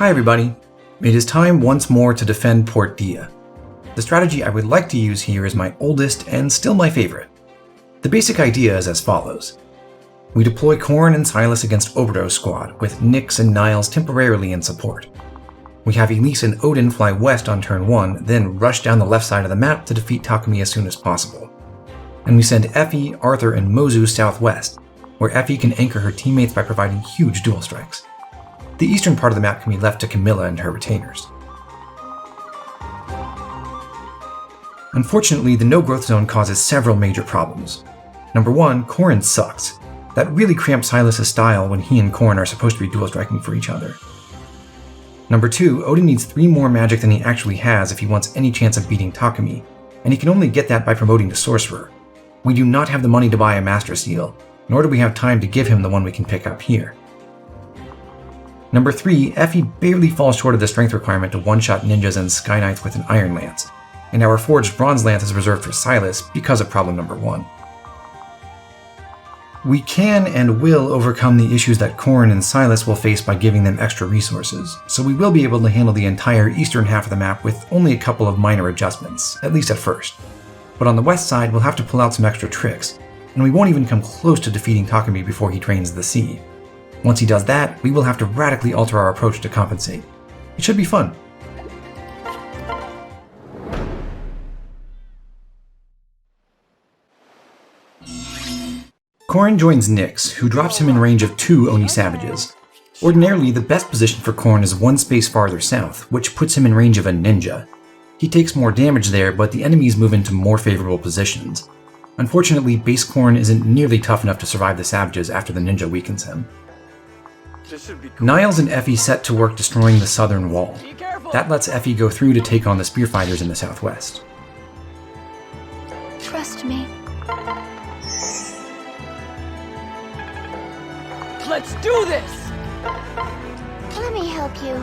Hi everybody. It is time once more to defend Port Dia. The strategy I would like to use here is my oldest and still my favorite. The basic idea is as follows. We deploy Corrin and Silas against Obro's squad, with Nyx and Niles temporarily in support. We have Elise and Odin fly west on turn 1, then rush down the left side of the map to defeat Takumi as soon as possible. And we send Effie, Arthur, and Mozu southwest, where Effie can anchor her teammates by providing huge dual strikes. The eastern part of the map can be left to Camilla and her retainers. Unfortunately, the no-growth zone causes several major problems. Number 1, Corrin sucks. That really cramps Silas' style when he and Corrin are supposed to be dual striking for each other. Number 2, Odin needs 3 more magic than he actually has if he wants any chance of beating Takumi, and he can only get that by promoting to Sorcerer. We do not have the money to buy a Master Seal, nor do we have time to give him the one we can pick up here. Number 3, Effie barely falls short of the strength requirement to one-shot ninjas and Sky Knights with an Iron Lance, and our Forged Bronze Lance is reserved for Silas because of problem number 1. We can and will overcome the issues that Corrin and Silas will face by giving them extra resources, so we will be able to handle the entire eastern half of the map with only a couple of minor adjustments, at least at first. But on the west side, we'll have to pull out some extra tricks, and we won't even come close to defeating Takumi before he drains the sea. Once he does that, we will have to radically alter our approach to compensate. It should be fun. Corrin joins Nyx, who drops him in range of 2 Oni Savages. Ordinarily, the best position for Corrin is 1 space farther south, which puts him in range of a ninja. He takes more damage there, but the enemies move into more favorable positions. Unfortunately, base Corrin isn't nearly tough enough to survive the Savages after the ninja weakens him. Niles and Effie set to work destroying the southern wall. That lets Effie go through to take on the spearfighters in the southwest. Trust me. Let's do this! Let me help you.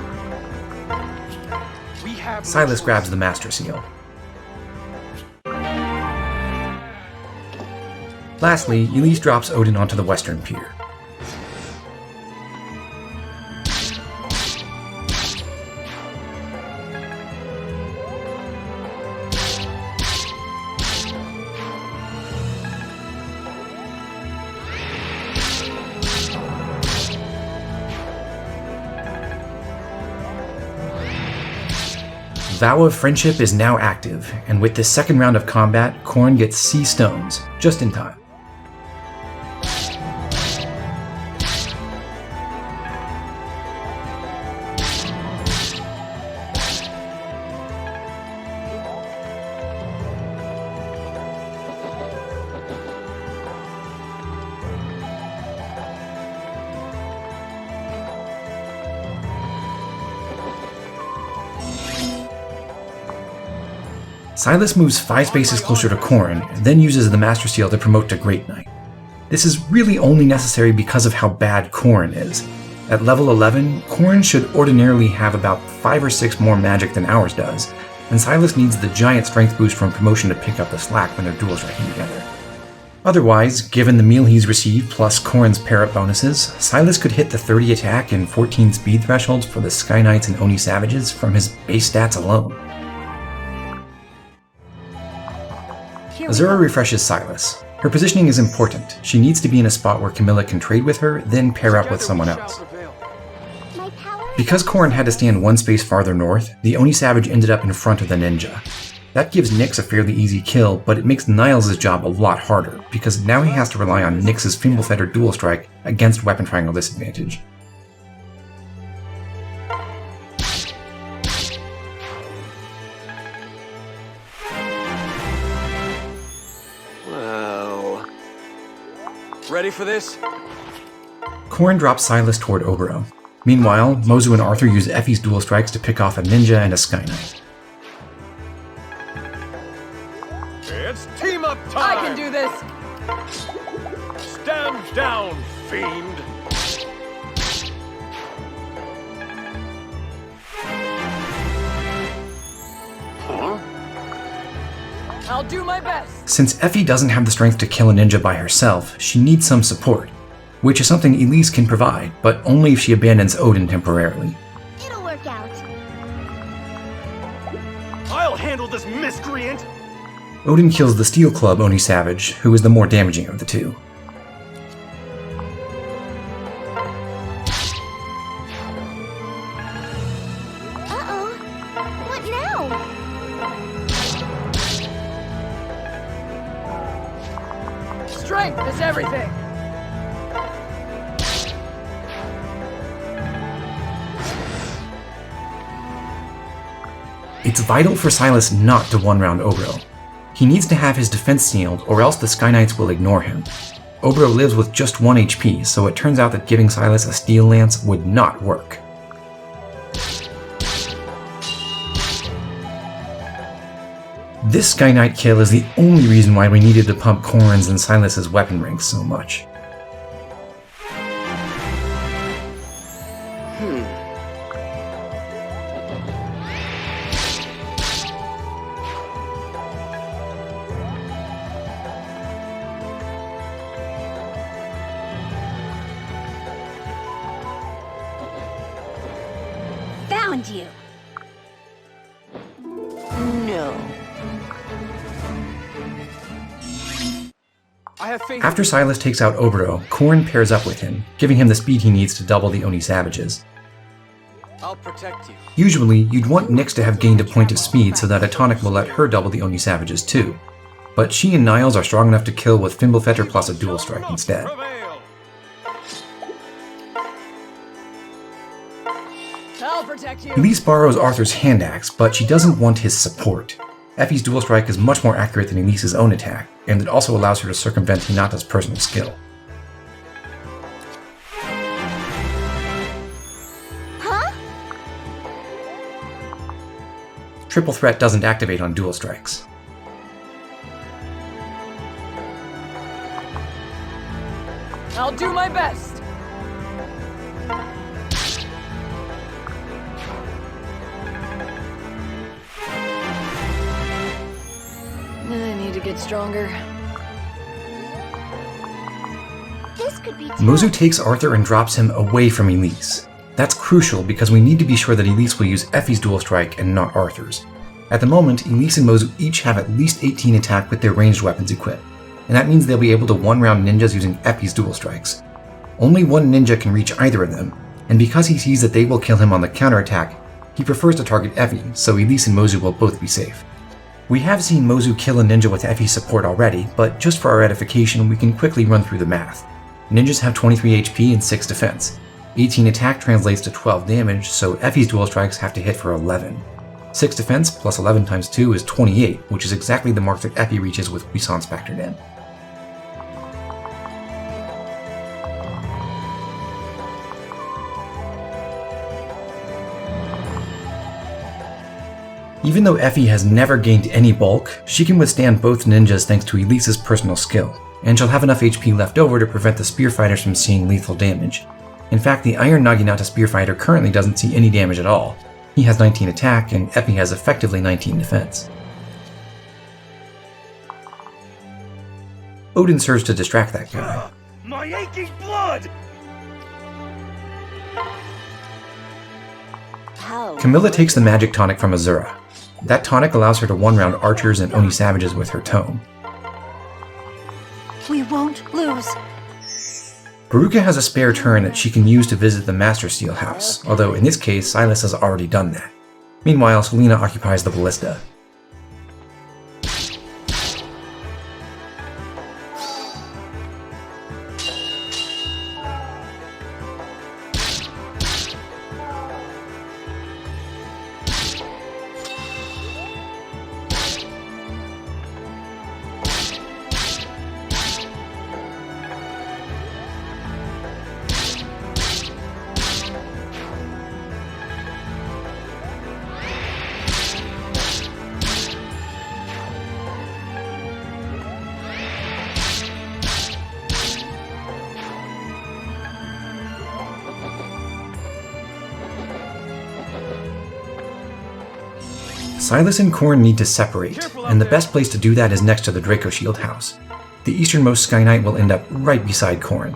Silas grabs the Master Seal. Lastly, Elise drops Odin onto the western pier. Vow of Friendship is now active, and with this second round of combat, Corrin gets sea stones, just in time. Silas moves 5 spaces closer to Corrin, and then uses the Master Seal to promote to Great Knight. This is really only necessary because of how bad Corrin is. At level 11, Corrin should ordinarily have about 5 or 6 more magic than ours does, and Silas needs the giant strength boost from promotion to pick up the slack when they're dual striking together. Otherwise, given the meal he's received plus Corrin's pair-up bonuses, Silas could hit the 30 attack and 14 speed thresholds for the Sky Knights and Oni Savages from his base stats alone. Azura refreshes Silas. Her positioning is important. She needs to be in a spot where Camilla can trade with her, then pair up with someone else. Because Corrin had to stand 1 space farther north, the Oni Savage ended up in front of the ninja. That gives Nyx a fairly easy kill, but it makes Niles' job a lot harder, because now he has to rely on Nyx's Fimbulfetter dual strike against weapon triangle disadvantage. Ready for this? Corrin drops Silas toward Obro. Meanwhile, Mozu and Arthur use Effie's dual strikes to pick off a ninja and a Sky Knight. It's team up time! I can do this! Stand down, fiend! Huh? I'll do my best! Since Effie doesn't have the strength to kill a ninja by herself, she needs some support, which is something Elise can provide, but only if she abandons Odin temporarily. It'll work out. I'll handle this miscreant! Odin kills the Steel Club Oni Savage, who is the more damaging of the two. Uh-oh. What now? Strength is everything! It's vital for Silas not to one-round Obro. He needs to have his defense sealed, or else the Sky Knights will ignore him. Obro lives with just 1 HP, so it turns out that giving Silas a Steel Lance would not work. This Sky Knight kill is the only reason why we needed to pump Corrin's and Silas's weapon ranks so much. Found you. No. I have faith. After Silas takes out Obro, Corrin pairs up with him, giving him the speed he needs to double the Oni Savages. I'll protect you. Usually, you'd want Nyx to have gained a point of speed so that a Tonic will let her double the Oni Savages too. But she and Niles are strong enough to kill with Fimbulfetter plus a dual strike instead. Prevail! I'll protect you. Elise borrows Arthur's hand axe, but she doesn't want his support. Effie's dual strike is much more accurate than Elise's own attack, and it also allows her to circumvent Hinata's personal skill. Huh? Triple Threat doesn't activate on dual strikes. I'll do my best. I need to get stronger. This could be tough. Mozu takes Arthur and drops him away from Elise. That's crucial because we need to be sure that Elise will use Effie's dual strike and not Arthur's. At the moment, Elise and Mozu each have at least 18 attack with their ranged weapons equipped, and that means they'll be able to one-round ninjas using Effie's dual strikes. Only one ninja can reach either of them, and because he sees that they will kill him on the counterattack, he prefers to target Effie, so Elise and Mozu will both be safe. We have seen Mozu kill a ninja with Effie's support already, but just for our edification, we can quickly run through the math. Ninjas have 23 HP and 6 defense. 18 attack translates to 12 damage, so Effie's dual strikes have to hit for 11. 6 defense plus 11 times 2 is 28, which is exactly the mark that Effie reaches with puissance factored in. Even though Effie has never gained any bulk, she can withstand both ninjas thanks to Elise's personal skill, and she'll have enough HP left over to prevent the spear fighters from seeing lethal damage. In fact, the Iron Naginata spear fighter currently doesn't see any damage at all. He has 19 attack, and Effie has effectively 19 defense. Odin serves to distract that guy. My aching blood! How? Camilla takes the magic tonic from Azura. That tonic allows her to one-round archers and Oni Savages with her tome. We won't lose. Beruka has a spare turn that she can use to visit the Master Steel house, although in this case, Silas has already done that. Meanwhile, Selena occupies the ballista. Silas and Corrin need to separate, and the best place to do that is next to the Draco Shield house. The easternmost Sky Knight will end up right beside Corrin.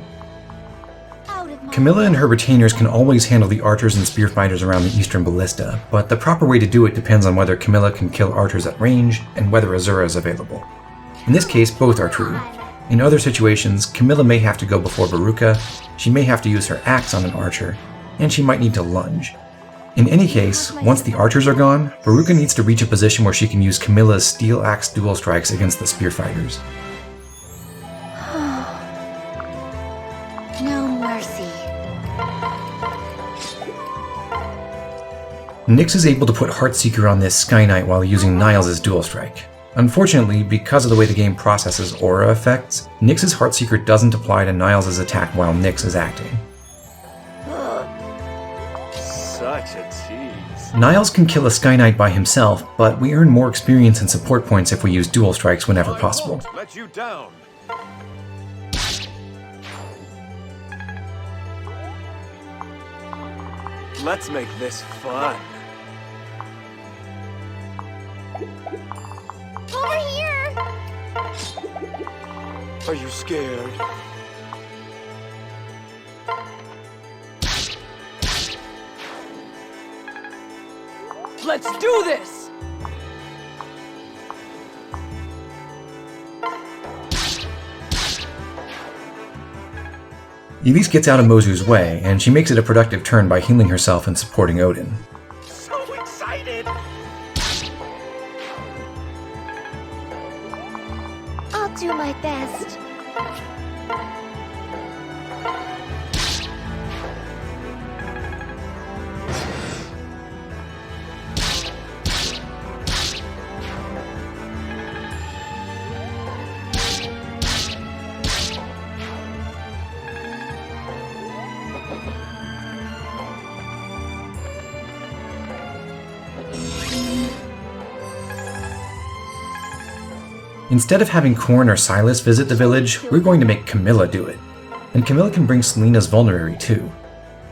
Camilla and her retainers can always handle the archers and spear fighters around the eastern ballista, but the proper way to do it depends on whether Camilla can kill archers at range and whether Azura is available. In this case, both are true. In other situations, Camilla may have to go before Beruka, she may have to use her axe on an archer, and she might need to lunge. In any case, once the archers are gone, Beruka needs to reach a position where she can use Camilla's steel axe dual strikes against the spear fighters. No mercy. Nyx is able to put Heartseeker on this Sky Knight while using Niles' dual strike. Unfortunately, because of the way the game processes aura effects, Nyx's Heartseeker doesn't apply to Niles' attack while Nyx is acting. Such a tease. Niles can kill a Sky Knight by himself, but we earn more experience and support points if we use dual strikes whenever possible. I won't let you down. Let's make this fun. Over here! Are you scared? Let's do this! Elise gets out of Mozu's way, and she makes it a productive turn by healing herself and supporting Odin. So excited! I'll do my best. Instead of having Corrin or Silas visit the village, we're going to make Camilla do it. And Camilla can bring Selena's vulnerary too.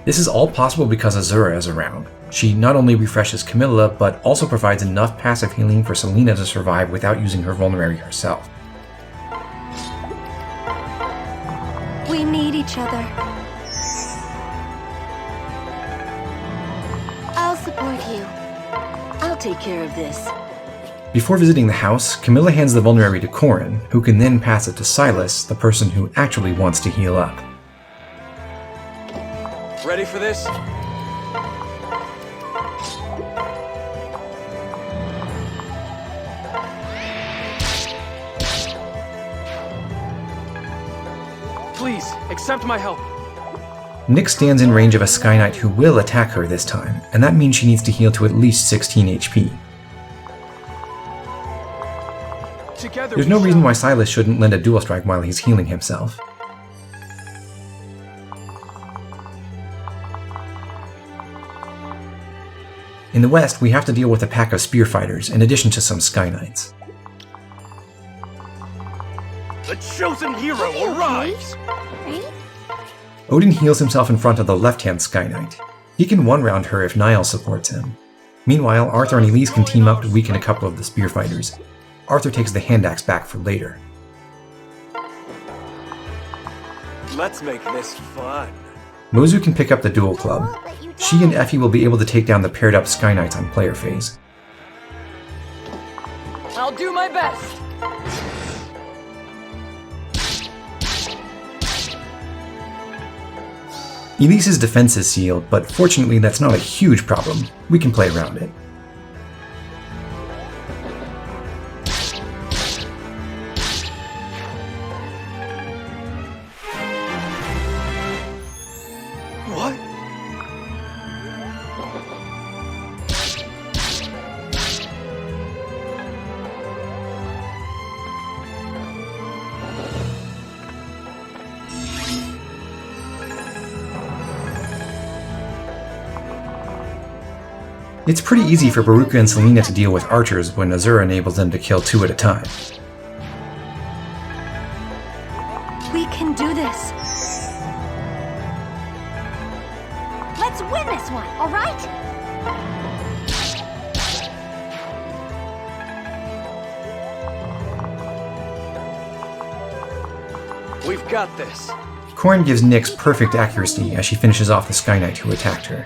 This is all possible because Azura is around. She not only refreshes Camilla, but also provides enough passive healing for Selena to survive without using her vulnerary herself. We need each other. I'll support you. I'll take care of this. Before visiting the house, Camilla hands the vulnerary to Corrin, who can then pass it to Silas, the person who actually wants to heal up. Ready for this? Please, accept my help. Nyx stands in range of a Sky Knight who will attack her this time, and that means she needs to heal to at least 16 HP. Together There's no reason why Silas shouldn't lend a dual strike while he's healing himself. In the west, we have to deal with a pack of spear fighters, in addition to some Sky Knights. The chosen hero Okay, arrives! Right? Odin heals himself in front of the left-hand Sky Knight. He can one-round her if Niles supports him. Meanwhile, Arthur and Elise can team up to weaken a couple of the spear fighters. Arthur takes the hand axe back for later. Let's make this fun. Mozu can pick up the dual club. She and Effie will be able to take down the paired-up Sky Knights on player phase. I'll do my best. Elise's defense is sealed, but fortunately that's not a huge problem. We can play around it. What? It's pretty easy for Beruka and Selena to deal with archers when Azura enables them to kill 2 at a time. We can do this. Let's win this one, all right? We've got this. Corrin gives Nyx perfect accuracy as she finishes off the Sky Knight who attacked her.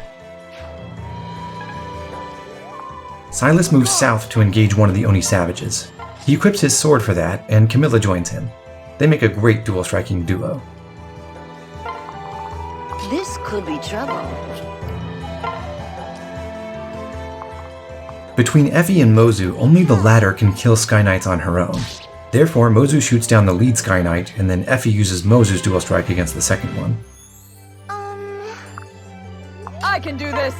Silas moves south to engage one of the Oni savages. He equips his sword for that, and Camilla joins him. They make a great dual-striking duo. This could be trouble. Between Effie and Mozu, only the latter can kill Sky Knights on her own. Therefore, Mozu shoots down the lead Sky Knight, and then Effie uses Mozu's dual strike against the second one. I can do this!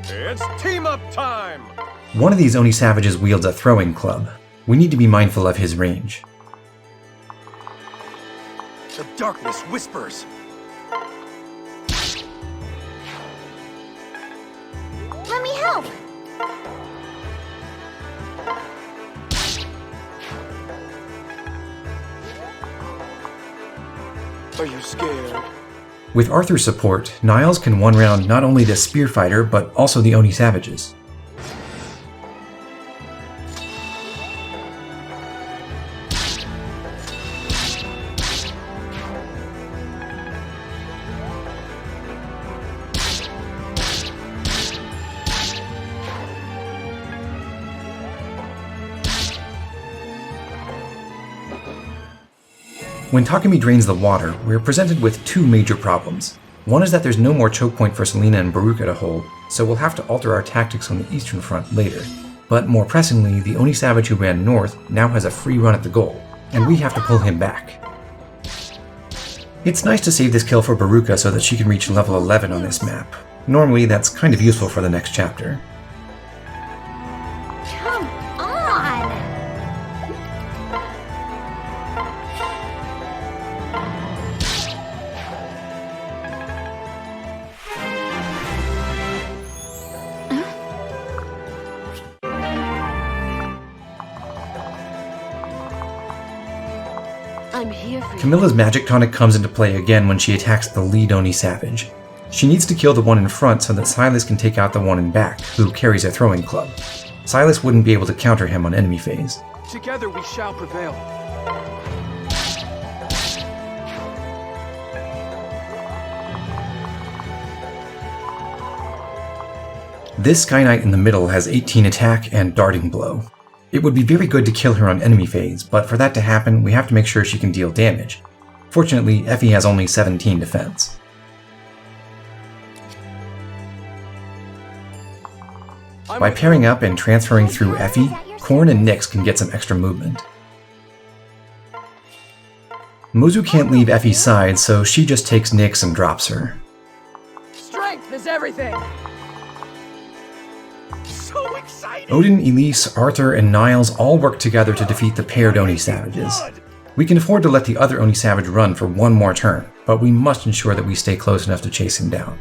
It's team-up time! One of these Oni savages wields a throwing club. We need to be mindful of his range. The darkness whispers. Let me help! Are you scared? With Arthur's support, Niles can one-round not only the spear fighter, but also the Oni savages. When Takumi drains the water, we're presented with two major problems. One is that there's no more choke point for Selena and Beruka to hold, so we'll have to alter our tactics on the eastern front later. But more pressingly, the Oni savage who ran north now has a free run at the goal, and we have to pull him back. It's nice to save this kill for Beruka so that she can reach level 11 on this map. Normally, that's kind of useful for the next chapter. Come on! I'm here for you. Camilla's magic tonic comes into play again when she attacks the lead Oni savage. She needs to kill the one in front so that Silas can take out the one in back, who carries a throwing club. Silas wouldn't be able to counter him on enemy phase. Together we shall prevail. This Sky Knight in the middle has 18 attack and darting blow. It would be very good to kill her on enemy phase, but for that to happen, we have to make sure she can deal damage. Fortunately, Effie has only 17 defense. By pairing up and transferring through Effie, Corrin and Nyx can get some extra movement. Mozu can't leave Effie's side, so she just takes Nyx and drops her. Strength is everything! So excited! Odin, Elise, Arthur, and Niles all work together to defeat the paired Oni savages. We can afford to let the other Oni savage run for one more turn, but we must ensure that we stay close enough to chase him down.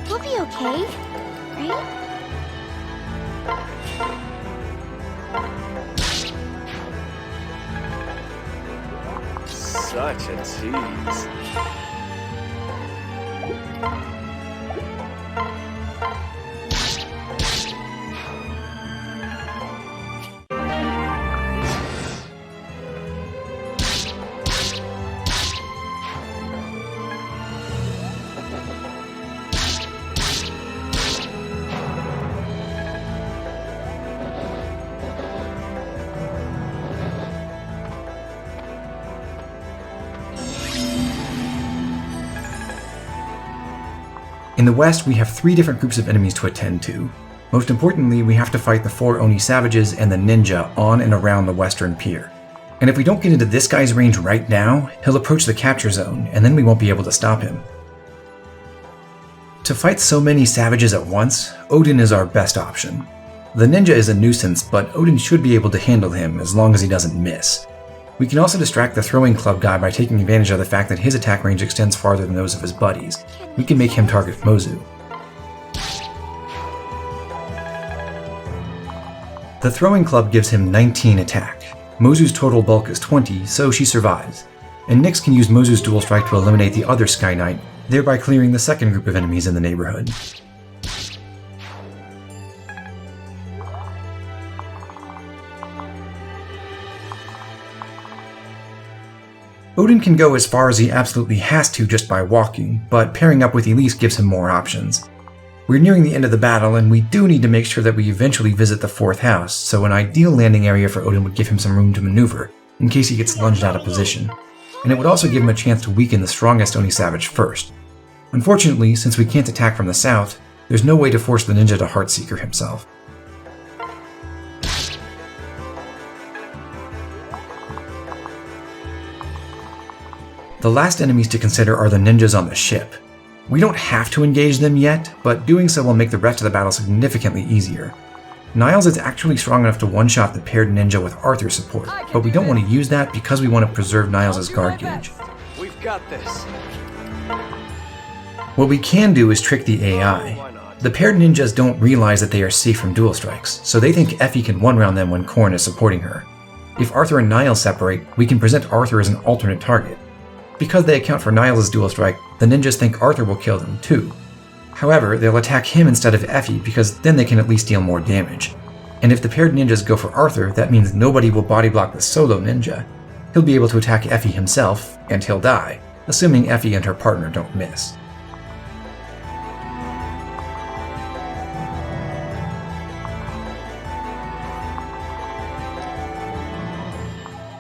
We'll be okay, right? Such a tease. In the west, we have 3 different groups of enemies to attend to. Most importantly, we have to fight the 4 Oni savages and the ninja on and around the western pier. And if we don't get into this guy's range right now, he'll approach the capture zone, and then we won't be able to stop him. To fight so many savages at once, Odin is our best option. The ninja is a nuisance, but Odin should be able to handle him as long as he doesn't miss. We can also distract the throwing club guy by taking advantage of the fact that his attack range extends farther than those of his buddies. We can make him target Mozu. The throwing club gives him 19 attack. Mozu's total bulk is 20, so she survives. and Nyx can use Mozu's Dual Strike to eliminate the other Sky Knight, thereby clearing the second group of enemies in the neighborhood. Odin can go as far as he absolutely has to just by walking, but pairing up with Elise gives him more options. We're nearing the end of the battle, and we do need to make sure that we eventually visit the 4th house, so an ideal landing area for Odin would give him some room to maneuver, in case he gets lunged out of position. And it would also give him a chance to weaken the strongest Oni Savage first. Unfortunately, since we can't attack from the south, there's no way to force the ninja to Heartseeker himself. The last enemies to consider are the ninjas on the ship. We don't have to engage them yet, but doing so will make the rest of the battle significantly easier. Niles is actually strong enough to one-shot the paired ninja with Arthur's support, but we don't want to use that because we want to preserve Niles' guard gauge. We've got this. What we can do is trick the AI. The paired ninjas don't realize that they are safe from dual strikes, so they think Effie can one-round them when Corrin is supporting her. If Arthur and Niles separate, we can present Arthur as an alternate target. Because they account for Niles' dual strike, the ninjas think Arthur will kill them too. However, they'll attack him instead of Effie because then they can at least deal more damage. And if the paired ninjas go for Arthur, that means nobody will body block the solo ninja. He'll be able to attack Effie himself, and he'll die, assuming Effie and her partner don't miss.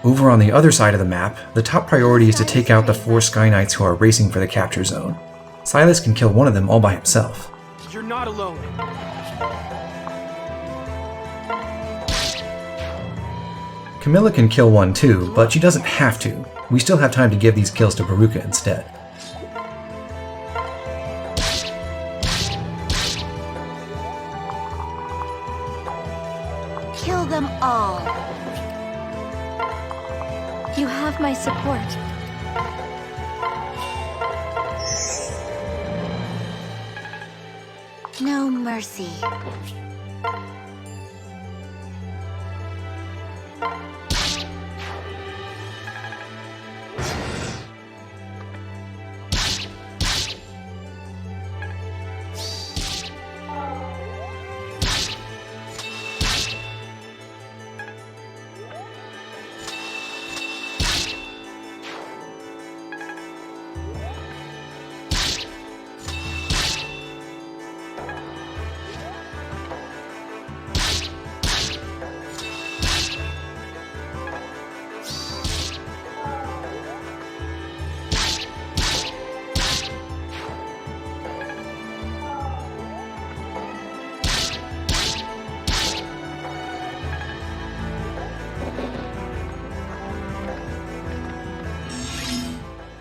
Over on the other side of the map, the top priority is to take out the 4 Sky Knights who are racing for the capture zone. Silas can kill one of them all by himself. You're not alone. Camilla can kill one too, but she doesn't have to. We still have time to give these kills to Beruka instead. Kill them all. You have my support. No mercy.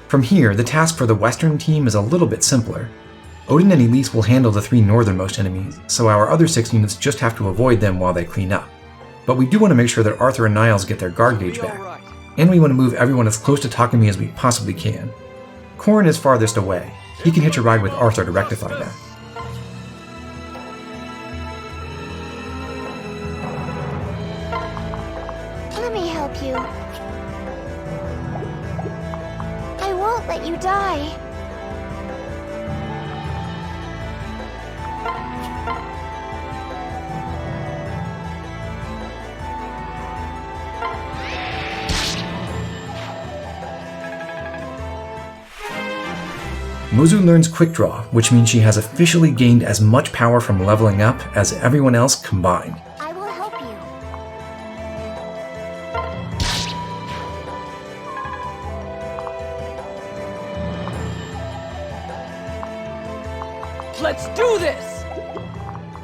From here, the task for the Western team is a little bit simpler. Odin and Elise will handle the 3 northernmost enemies, so our other 6 units just have to avoid them while they clean up. But we do want to make sure that Arthur and Niles get their guard gauge back, and we want to move everyone as close to Takumi as we possibly can. Corrin is farthest away. He can hitch a ride with Arthur to rectify that. Let me help you. I won't let you die. Mozu learns Quick Draw, which means she has officially gained as much power from leveling up as everyone else combined. I will help you. Let's do this!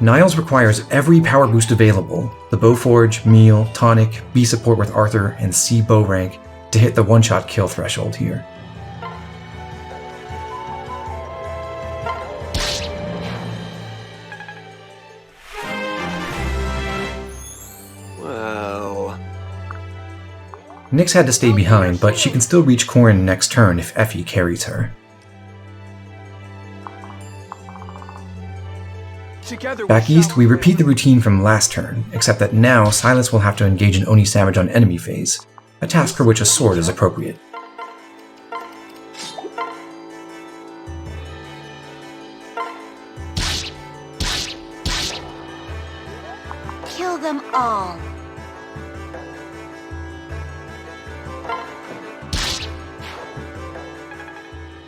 Niles requires every power boost available, the Bowforge, Meal, Tonic, B support with Arthur, and C bow rank, to hit the one-shot kill threshold here. Nyx had to stay behind, but she can still reach Corrin next turn if Effie carries her. Back east, we repeat the routine from last turn, except that now Silas will have to engage an Oni Savage on enemy phase, a task for which a sword is appropriate. Kill them all.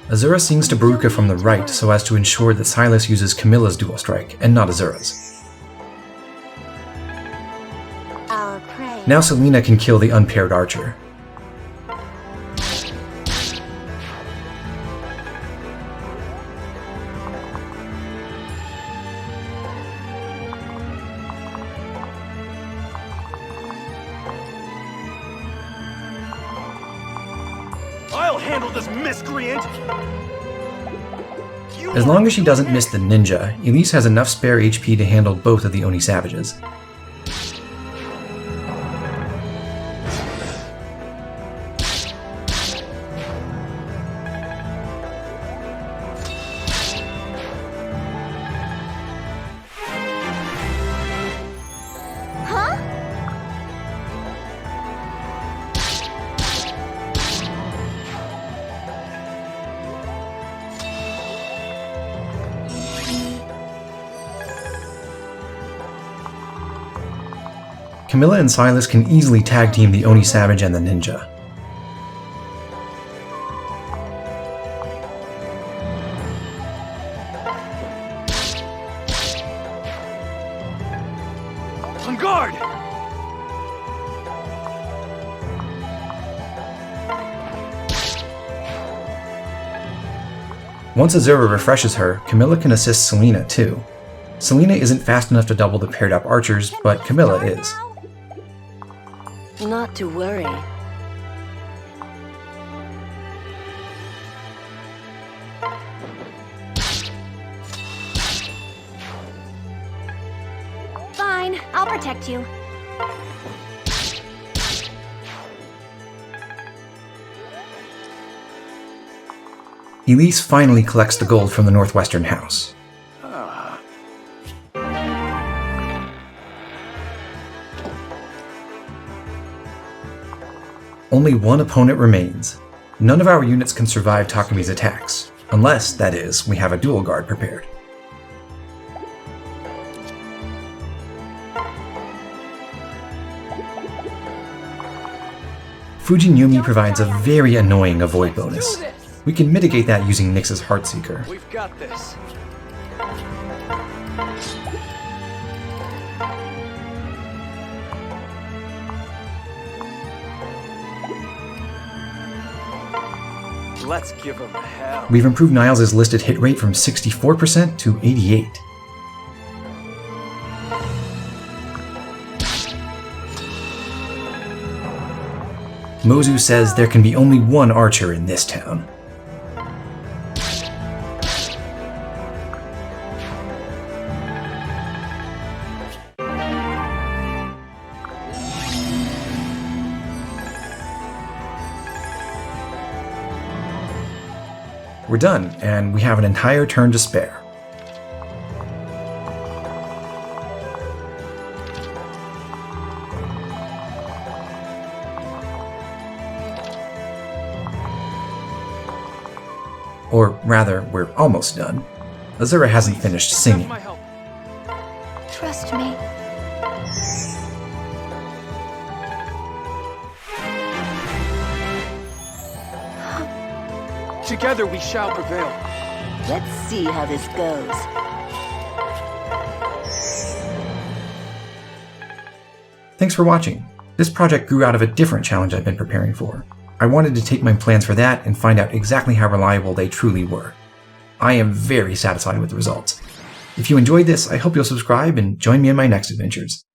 Azura sings to Beruka from the right so as to ensure that Silas uses Camilla's dual strike and not Azura's. Our prey. Now Selena can kill the unpaired archer. I'll handle this miscreant! As long as she doesn't miss the ninja, Elise has enough spare HP to handle both of the Oni savages. Camilla and Silas can easily tag team the Oni Savage and the ninja. On guard! Once Azura refreshes her, Camilla can assist Selena too. Selena isn't fast enough to double the paired up archers, but Camilla is. Not to worry. Fine, I'll protect you. Elise finally collects the gold from the northwestern house. Only one opponent remains. None of our units can survive Takami's attacks, unless, that is, we have a dual guard prepared. Fujin Yumi provides a very annoying avoid bonus. We can mitigate that using Nyx's Heartseeker. We've got this. Let's give him hell. We've improved Niles' listed hit rate from 64% to 88%. Mozu says there can be only one archer in this town. We're done, and we have an entire turn to spare. Or rather, we're almost done. Azura hasn't finished singing. My help. Trust me. Together we shall prevail. Let's see how this goes. Thanks for watching. This project grew out of a different challenge I've been preparing for. I wanted to take my plans for that and find out exactly how reliable they truly were. I am very satisfied with the results. If you enjoyed this, I hope you'll subscribe and join me in my next adventures.